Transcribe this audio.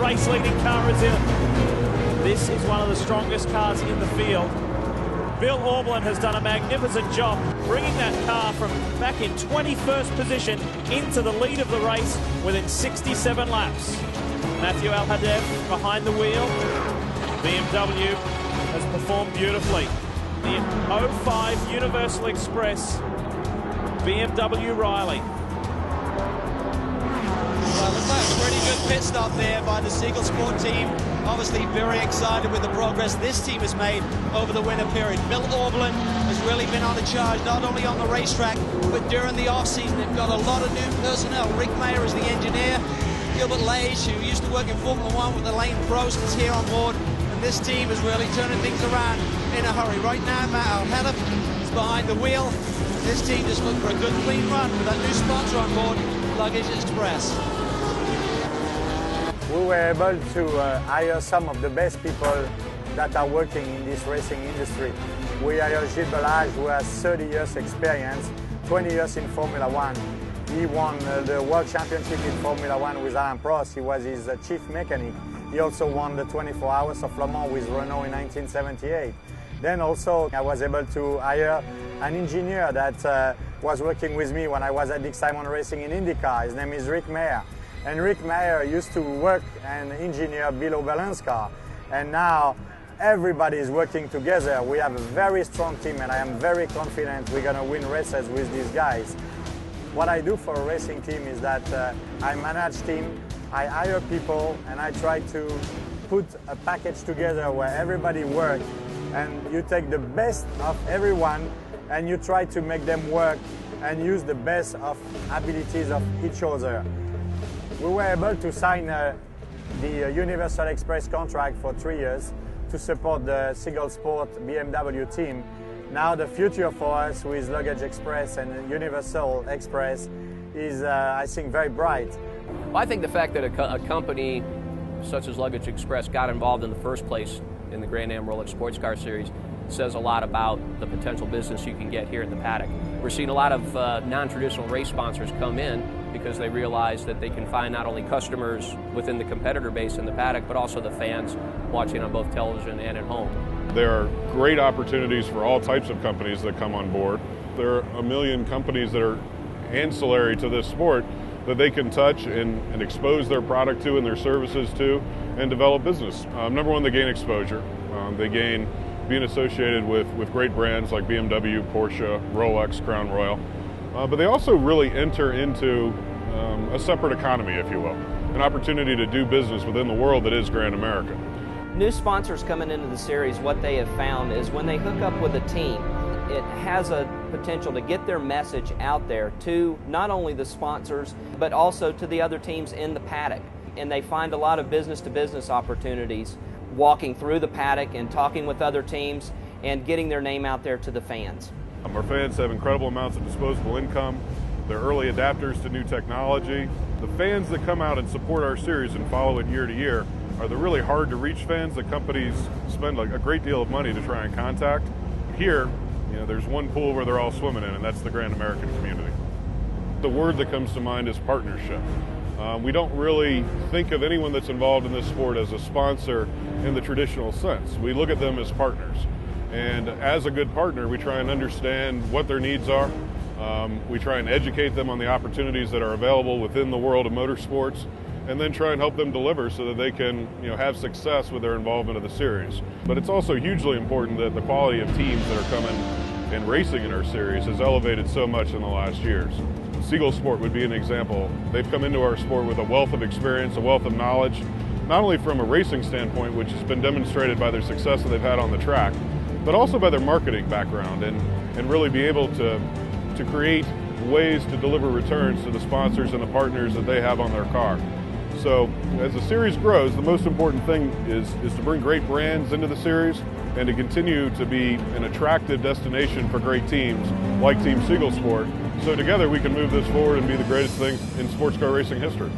race-leading car is in. This is one of the strongest cars in the field. Bill Auberlen has done a magnificent job bringing that car from back in 21st position into the lead of the race within 67 laps. Matthew Alhadev behind the wheel. BMW has performed beautifully. The 05 Universal Express BMW Riley. Well, looks like a pretty good pit stop there by the Sigalsport team. Obviously very excited with the progress this team has made over the winter period. Bill Auberlen has really been on the charge, not only on the racetrack, but during the off-season. They've got a lot of new personnel. Rick Mayer is the engineer. Gilbert Lage, who used to work in Formula One with the Lane Pros, is here on board. And this team is really turning things around in a hurry. Right now, Matt Alhadev is behind the wheel. This team just looking for a good, clean run with that new sponsor on board, Luggage Express. We were able to hire some of the best people that are working in this racing industry. We hired Gilles Belage, who has 30 years experience, 20 years in Formula One. He won the World Championship in Formula One with Alain Prost. He was his chief mechanic. He also won the 24 Hours of Le Mans with Renault in 1978. Then also I was able to hire an engineer that was working with me when I was at Dick Simon Racing in IndyCar. His name is Rick Mayer. And Rick Mayer used to work and engineer Bill Auberlen's car. And now everybody is working together. We have a very strong team, and I am very confident we're going to win races with these guys. What I do for a racing team is that I manage team, I hire people, and I try to put a package together where everybody works, and you take the best of everyone and you try to make them work and use the best of abilities of each other. We were able to sign the Universal Express contract for 3 years to support the Sigalsport BMW team. Now the future for us with Luggage Express and Universal Express is, I think, very bright. Well, I think the fact that a company such as Luggage Express got involved in the first place in the Grand Am Rolex Sports Car Series says a lot about the potential business you can get here at the paddock. We're seeing a lot of non-traditional race sponsors come in because they realize that they can find not only customers within the competitor base in the paddock, but also the fans watching on both television and at home. There are great opportunities for all types of companies that come on board. There are a million companies that are ancillary to this sport that they can touch and expose their product to and their services to and develop business. Number one, they gain exposure. They gain being associated with great brands like BMW, Porsche, Rolex, Crown Royal. But they also really enter into a separate economy, if you will, an opportunity to do business within the world that is Grand America. New sponsors coming into the series, what they have found is when they hook up with a team, it has a potential to get their message out there to not only the sponsors, but also to the other teams in the paddock. And they find a lot of business-to-business opportunities walking through the paddock and talking with other teams and getting their name out there to the fans. Our fans have incredible amounts of disposable income. They're early adapters to new technology. The fans that come out and support our series and follow it year to year are the really hard to reach fans that companies spend a great deal of money to try and contact. Here, there's one pool where they're all swimming in, and that's the Grand American community. The word that comes to mind is partnership. We don't really think of anyone that's involved in this sport as a sponsor in the traditional sense. We look at them as partners. And as a good partner, we try and understand what their needs are. We try and educate them on the opportunities that are available within the world of motorsports, and then try and help them deliver so that they can have success with their involvement of the series. But it's also hugely important that the quality of teams that are coming and racing in our series has elevated so much in the last years. Sigalsport would be an example. They've come into our sport with a wealth of experience, a wealth of knowledge, not only from a racing standpoint, which has been demonstrated by their success that they've had on the track, but also by their marketing background and really be able to create ways to deliver returns to the sponsors and the partners that they have on their car. So as the series grows, the most important thing is to bring great brands into the series and to continue to be an attractive destination for great teams like Team Sigalsport. So together we can move this forward and be the greatest thing in sports car racing history.